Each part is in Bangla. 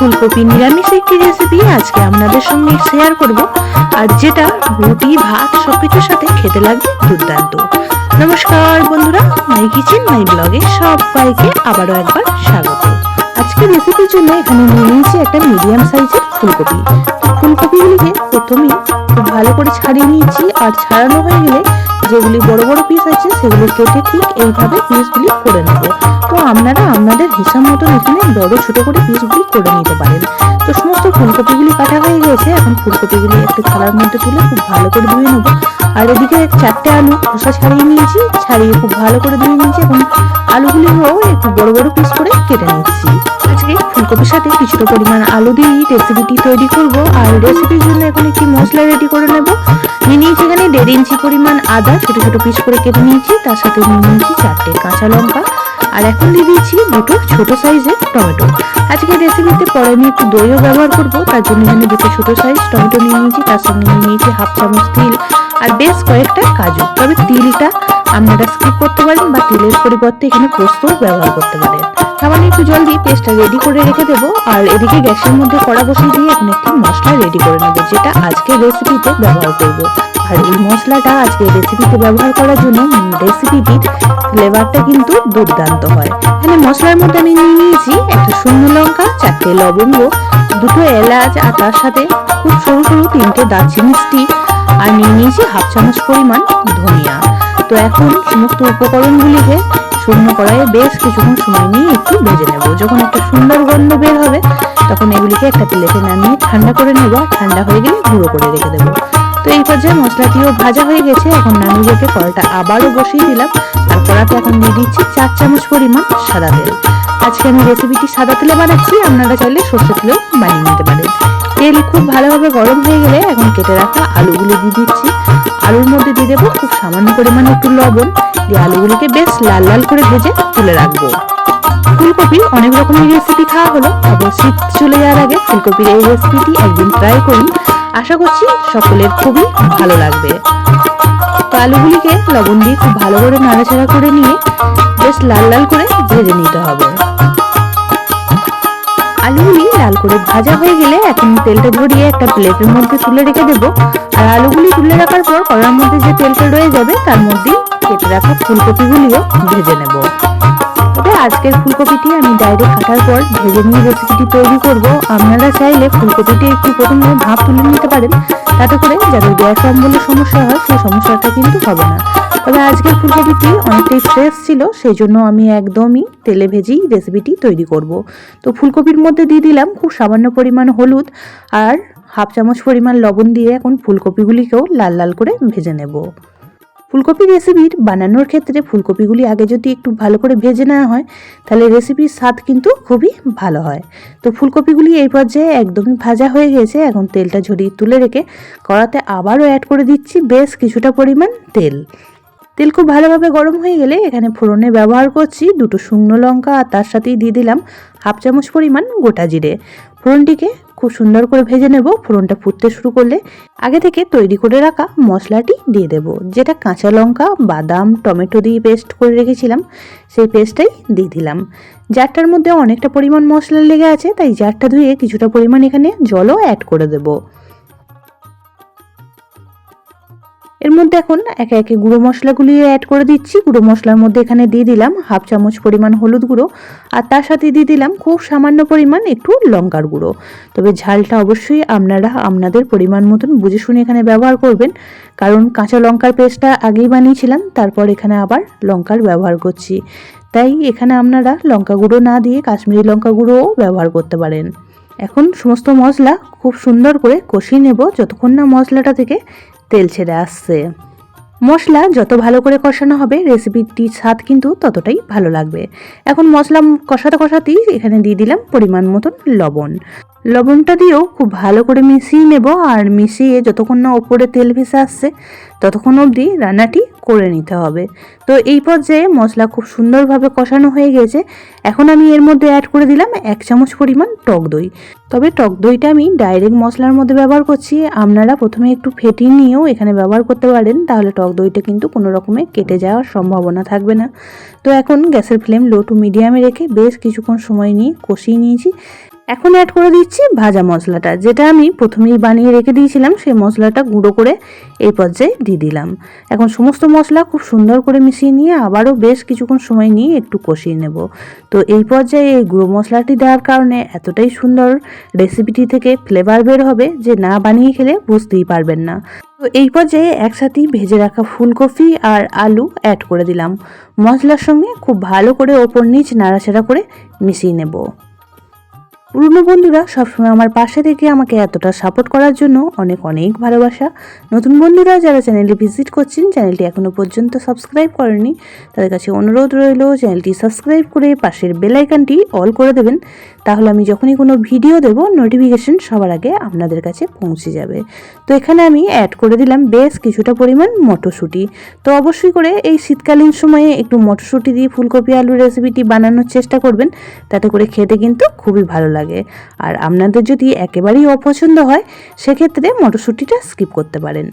ফুলকপি নিরামিষ একটি রেসিপি আজকে আপনাদের সঙ্গে শেয়ার করব, আর যেটা রুটি ভাত সবকিছুর সাথে খেতে লাগবে দুর্দান্ত। নমস্কার বন্ধুরা, মাই কিচেন মাই ব্লগে সবাইকে আবারও একবার স্বাগত। আজকে রেসিপির জন্য এখানে নিয়ে নিয়েছি একটা মিডিয়াম সাইজের ফুলকপি। ফুলকপিগুলিকে প্রথমেই খুব ভালো করে ছাড়িয়ে নিয়েছি, আর ছাড়ানো হয়ে গেলে যেগুলি বড় বড় পিস আছে সেগুলি কেটে ঠিক এইভাবে পিসগুলি করে নেব। তো আপনারা আপনাদের হিসাব মতো এখানে বড় ছোট করে পিসগুলি করে নিতে পারেন। তো সমস্ত ফুলকপিগুলি কাটা হয়ে গেছে, এখন ফুলকপিগুলি একটু থালার মধ্যে তুলে খুব ভালো করে ধুয়ে নেব। আর এদিকে 4টে আলু খোসা ছাড়িয়ে নিয়েছি, ছাড়িয়ে খুব ভালো করে ধুয়ে নিয়েছি। এখন আলুগুলিও একটু বড় বড় পিস করে কেটে নিচ্ছি। আজকে ফুলকপির সাথে কিছুটা পরিমাণ আলু দিয়ে রেসিপিটি তৈরি করব। আর রেসিপির জন্য এখন একটি মশলা রেডি করে নেব। নিয়ে নিয়েছি এখানে 1.5 ইঞ্চি পরিমাণ আদা ছোট ছোট পিস করে কেটে নিয়েছি, তার সাথে নিয়ে নিয়েছি 4টে কাঁচা লঙ্কা, আর এখন দিয়ে দিয়েছি 2টো ছোট সাইজের টমেটো। আজকে রেসিপিতে পরে আমি একটু দইও ব্যবহার করব, তার জন্য এখানে 2টো ছোট সাইজ টমেটো নিয়ে নিয়েছি, তার সঙ্গে নিয়ে নিয়েছি 1/2 চামচ তিল আর বেশ কয়েকটা কাজু। তবে তিলটা আপনারা স্কিপ করতে পারেন বা তিলের পরিবর্তে এখানে পোস্ত ব্যবহার করতে পারেন। সামান্য একটু জল দিয়ে পেস্টটা রেডি করে রেখে দেবো। আর এদিকে গ্যাসের মধ্যে কড়া বসিয়ে দিয়ে এখন একটি মশলা রেডি করে নেব, যেটা আজকে রেসিপিতে ব্যবহার করব। আর এই মশলাটা আজকে রেসিপিতে ব্যবহার করার জন্য রেসিপিটির ফ্লেভারটা কিন্তু দুর্দান্ত হয়। এখানে মশলার মধ্যে আমি নিয়ে নিয়েছি একটা শুকনো লঙ্কা, 4টে লবঙ্গ, 2টো এলাচ, আর তার সাথে খুব সরু সরু 3টে দারচিনি স্টিক, আর নিয়ে নিয়েছি 1/2 চামচ পরিমাণ ধনিয়া। তো এখন সমস্ত উপকরণগুলিকে শুকনো কড়াইয়ে বেশ কিছুক্ষণ সময় নিয়ে একটু ভেজে নেব। যখন একটা সুন্দর গন্ধ বের হবে তখন এগুলিকে একটা প্লেটে নামিয়ে ঠান্ডা করে নেব। ঠান্ডা হয়ে গেলে গুঁড়ো করে রেখে দেবো। তো এই পর্যায়ে মশলাটিও ভাজা হয়ে গেছে, এখন নামিয়ে রেখে কড়াইটা আবারও বসিয়ে দিলাম। আর কড়াতে এখন দিয়ে দিচ্ছি 4 চামচ পরিমাণ সাদা তেল। আজকে আমি রেসিপিটি সাদা তেলে বানাচ্ছি, আপনারা চাইলে সর্ষে তেলেও বানিয়ে নিতে পারেন। তেল খুব ভালোভাবে গরম হয়ে গেলে এখন কেটে রাখা আলুগুলি দিয়ে দিচ্ছি। আলুর মধ্যে দিয়ে দেবো খুব সামান্য পরিমাণে একটু লবণ দিয়ে আলুগুলিকে বেশ লাল লাল করে ভেজে তুলে রাখবো। ফুলকপির অনেক রকমের রেসিপি খাওয়া হলো, তবে শীত চলে যাওয়ার আগে ফুলকপির এই রেসিপিটি একদিন ট্রাই করুন। আশা করছি সকলের খুবই ভালো লাগবে। তো আলুগুলিকে লবণ দিয়ে খুব ভালো করে নাড়াচাড়া করে নিয়ে বেশ লাল লাল করে ভেজে নিতে হবে। আলুগুলি লাল করে ভাজা হয়ে গেলে এখন তেলটা ঝরিয়ে একটা প্লেটের মধ্যে তুলে রেখে দেবো। আর আলুগুলি তুলে রাখার পর কড়ার মধ্যে যে তেলটা রয়ে যাবে তার মধ্যে কেটে রাখা ফুলকপিগুলিও ভেজে নেব। তবে আজকের ফুলকপিটি আমি ডাইরেক্ট কাটার পর ভেজে নিয়ে রেসিপিটি তৈরি করব। আপনারা চাইলে ফুলকপিটি একটু প্রথমে ভাপ তুলে নিতে পারেন, তাতে করে যাদের গ্যাস অম্বলের সমস্যা হয় সেই সমস্যাটা কিন্তু হবে না। তবে আজকের ফুলকপিটি অনেকটাই ফ্রেশ ছিল, সেই জন্য আমি একদমই তেলে ভেজেই রেসিপিটি তৈরি করব। তো ফুলকপির মধ্যে দিয়ে দিলাম খুব সামান্য পরিমাণ হলুদ আর 1/2 চামচ পরিমাণ লবণ দিয়ে এখন ফুলকপিগুলিকেও লাল লাল করে ভেজে নেব। ফুলকপি রেসিপির বানানোর ক্ষেত্রে ফুলকপিগুলি আগে যদি একটু ভালো করে ভেজে নেওয়া হয় তাহলে রেসিপির স্বাদ কিন্তু খুবই ভালো হয়। তো ফুলকপিগুলি এই পর্যায়ে একদমই ভাজা হয়ে গেছে, এখন তেলটা ঝরিয়ে তুলে রেখে কড়াতে আবারও অ্যাড করে দিচ্ছি বেশ কিছুটা পরিমাণ তেল। তেল খুব ভালোভাবে গরম হয়ে গেলে এখানে ফোড়নে ব্যবহার করছি 2টো শুকনো লঙ্কা, আর তার সাথেই দিয়ে দিলাম 1/2 চামচ পরিমাণ গোটা জিরে। ফোড়নটিকে খুব সুন্দর করে ভেজে নেব। ফোড়নটা ফুটতে শুরু করলে আগে থেকে তৈরি করে রাখা মশলাটি দিয়ে দেব, যেটা কাঁচা লঙ্কা, বাদাম, টমেটো দিয়ে পেস্ট করে রেখেছিলাম, সেই পেস্টটাই দিয়ে দিলাম। জারটার মধ্যে অনেকটা পরিমাণ মশলা লেগে আছে, তাই জারটা ধুয়ে কিছুটা পরিমাণ এখানে জলও অ্যাড করে দেব। এর মধ্যে এখন একে একে গুঁড়ো মশলাগুলি অ্যাড করে দিচ্ছি। গুঁড়ো মশলার মধ্যে এখানে দিয়ে দিলাম 1/2 চামচ পরিমাণ হলুদ গুঁড়ো, আর তার সাথে দিয়ে দিলাম খুব সামান্য পরিমাণ একটু লঙ্কার গুঁড়ো। তবে ঝালটা অবশ্যই আপনারা আপনাদের পরিমাণ মতন বুঝে শুনে এখানে ব্যবহার করবেন, কারণ কাঁচা লঙ্কার পেস্টটা আগেই বানিয়েছিলাম, তারপর এখানে আবার লঙ্কার ব্যবহার করছি, তাই এখানে আপনারা লঙ্কা গুঁড়ো না দিয়ে কাশ্মীরি লঙ্কা গুঁড়োও ব্যবহার করতে পারেন। এখন সমস্ত মশলা খুব সুন্দর করে কষিয়ে নেব যতক্ষণ না মশলাটা থেকে তেল ছেড়ে আসছে। মশলা যত ভালো করে কষানো হবে রেসিপিটির স্বাদ কিন্তু ততটাই ভালো লাগবে। এখন মশলা কষাতে কষাতেই এখানে দিয়ে দিলাম পরিমাণ মতন লবণ। লবণটা দিয়েও খুব ভালো করে মিশিয়ে নেব, আর মিশিয়ে যতক্ষণ না ওপরে তেল ভেসে আসছে ততক্ষণ অবধি রান্নাটি করে নিতে হবে। তো এই পর্যায়ে মশলা খুব সুন্দরভাবে কষানো হয়ে গেছে। এখন আমি এর মধ্যে অ্যাড করে দিলাম 1 চামচ পরিমাণ টক দই। তবে টক দইটা আমি ডাইরেক্ট মশলার মধ্যে ব্যবহার করছি, আপনারা প্রথমে একটু ফেটিয়ে নিয়েও এখানে ব্যবহার করতে পারেন, তাহলে টক দইটা কিন্তু কোনো রকমে কেটে যাওয়ার সম্ভাবনা থাকবে না। তো এখন গ্যাসের ফ্লেম লো টু মিডিয়ামে রেখে বেশ কিছুক্ষণ সময় নিয়ে কষিয়ে নিয়েছি। এখন অ্যাড করে দিচ্ছি ভাজা মশলাটা, যেটা আমি প্রথমেই বানিয়ে রেখে দিয়েছিলাম। সেই মশলাটা গুঁড়ো করে এই পর্যায়ে দিয়ে দিলাম। এখন সমস্ত মশলা খুব সুন্দর করে মিশিয়ে নিয়ে আবারও বেশ কিছুক্ষণ সময় নিয়ে একটু কষিয়ে নেব। তো এই পর্যায়ে এই গুঁড়ো মশলাটি দেওয়ার কারণে এতটাই সুন্দর রেসিপিটি থেকে ফ্লেভার বের হবে যে না বানিয়ে খেলে বুঝতেই পারবেন না। তো এই পর্যায়ে একসাথেই ভেজে রাখা ফুলকপি আর আলু অ্যাড করে দিলাম। মশলার সঙ্গে খুব ভালো করে ওপর নিচ নাড়াচাড়া করে মিশিয়ে নেব। পুরনো বন্ধুরা সবসময় আমার পাশে থেকে আমাকে এতটা সাপোর্ট করার জন্য অনেক অনেক ভালোবাসা। নতুন বন্ধুরা যারা চ্যানেলটি ভিজিট করছেন, চ্যানেলটি এখনও পর্যন্ত সাবস্ক্রাইব করেননি, তাদের কাছে অনুরোধ রইল চ্যানেলটি সাবস্ক্রাইব করে পাশের বেল আইকনটি অল করে দেবেন। তাহলে আমি যখনই কোনো ভিডিও দেব নোটিফিকেশন সবার আগে আপনাদের কাছে পৌঁছে যাবে। তো এখানে আমি অ্যাড করে দিলাম বেশ কিছুটা পরিমাণ মটরশুঁটি। তো অবশ্যই করে এই শীতকালীন সময়ে একটু মটরশুঁটি দিয়ে ফুলকপি আলুর রেসিপিটি বানানোর চেষ্টা করবেন, তাতে করে খেতে কিন্তু খুবই ভালো লাগে। আর আপনাদের যদি একেবারেই অপছন্দ হয় সেক্ষেত্রে মটরশুঁটিটা স্কিপ করতে পারেন।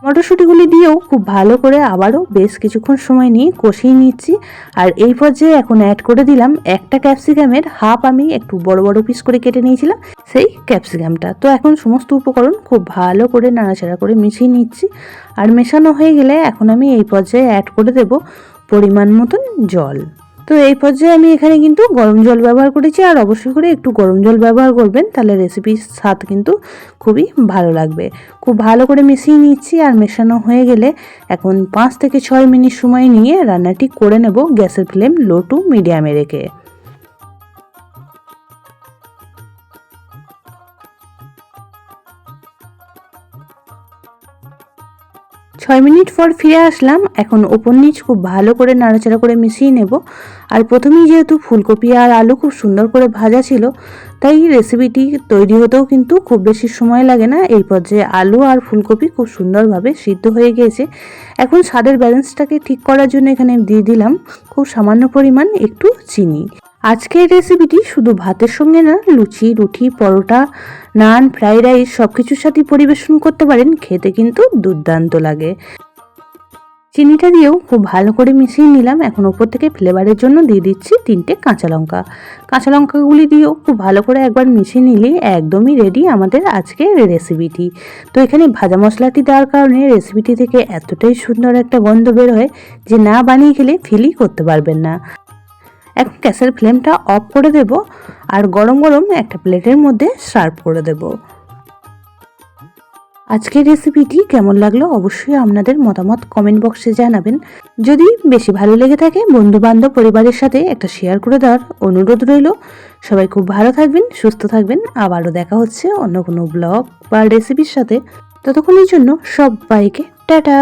মটরশুঁটিগুলি দিয়েও খুব ভালো করে আবারও বেশ কিছুক্ষণ সময় নিয়ে কষিয়ে নিচ্ছি। আর এই পর্যায়ে এখন অ্যাড করে দিলাম একটা ক্যাপসিকামের হাফ, আমি একটু বড় বড় পিস করে কেটে নিয়েছিলাম সেই ক্যাপসিকামটা। তো এখন সমস্ত উপকরণ খুব ভালো করে নাড়াচাড়া করে মিশিয়ে নিচ্ছি। আর মেশানো হয়ে গেলে এখন আমি এই পর্যায়ে অ্যাড করে দেব পরিমাণ মতন জল। তো এই পর্যায়ে আমি এখানে কিন্তু গরম জল ব্যবহার করেছি, আর অবশ্যই করে একটু গরম জল ব্যবহার করবেন, তাহলে রেসিপির স্বাদ কিন্তু খুবই ভালো লাগবে। খুব ভালো করে মিশিয়ে নিচ্ছি। আর মেশানো হয়ে গেলে এখন 5 থেকে 6 মিনিট সময় নিয়ে রান্নাটি করে নেব গ্যাসের ফ্লেম লো টু মিডিয়ামে রেখে। 6 মিনিট পর ফিরে আসলাম। এখন ওপর নিচ খুব ভালো করে নাড়াচাড়া করে মিশিয়ে নেব। আর প্রথমেই যেহেতু ফুলকপি আর আলু খুব সুন্দর করে ভাজা ছিল, তাই রেসিপিটি তৈরি হতেও কিন্তু খুব বেশি সময় লাগে না। এই পর্যায়ে আলু আর ফুলকপি খুব সুন্দরভাবে সিদ্ধ হয়ে গিয়েছে। এখন স্বাদের ব্যালেন্সটাকে ঠিক করার জন্য এখানে দিয়ে দিলাম খুব সামান্য পরিমাণ একটু চিনি। আজকের রেসিপিটি শুধু ভাতের সঙ্গে না, লুচি, রুটি, পরোটা, নান, ফ্রাইড রাইস সব কিছুর সাথে পরিবেশন করতে পারেন, খেতে কিন্তু দুর্দান্ত লাগে। চিনিটা দিয়েও খুব ভালো করে মিশিয়ে নিলাম। এখন ওপর থেকে ফ্লেভারের জন্য দিয়ে দিচ্ছি 3টে কাঁচা লঙ্কা। কাঁচা লঙ্কাগুলি দিয়েও খুব ভালো করে একবার মিশিয়ে নিলেই একদমই রেডি আমাদের আজকের রেসিপিটি। তো এখানে ভাজা মশলাটি দেওয়ার কারণে রেসিপিটি থেকে এতটাই সুন্দর একটা গন্ধ বের হয় যে না বানিয়ে খেলে ফিলই করতে পারবেন না। এখন গ্যাসের ফ্লেমটা অফ করে দেব আর গরম গরম একটা প্লেটের মধ্যে সার্ভ করে দেব। আজকের রেসিপিটি কেমন লাগলো অবশ্যই আপনাদের মতামত কমেন্ট বক্সে জানাবেন। যদি বেশি ভালো লেগে থাকে বন্ধু বান্ধব পরিবারের সাথে একটা শেয়ার করে দেওয়ার অনুরোধ রইল। সবাই খুব ভালো থাকবেন, সুস্থ থাকবেন। আবারও দেখা হচ্ছে অন্য কোনো ব্লগ বা রেসিপির সাথে। ততক্ষণের জন্য সবাইকে টাটা।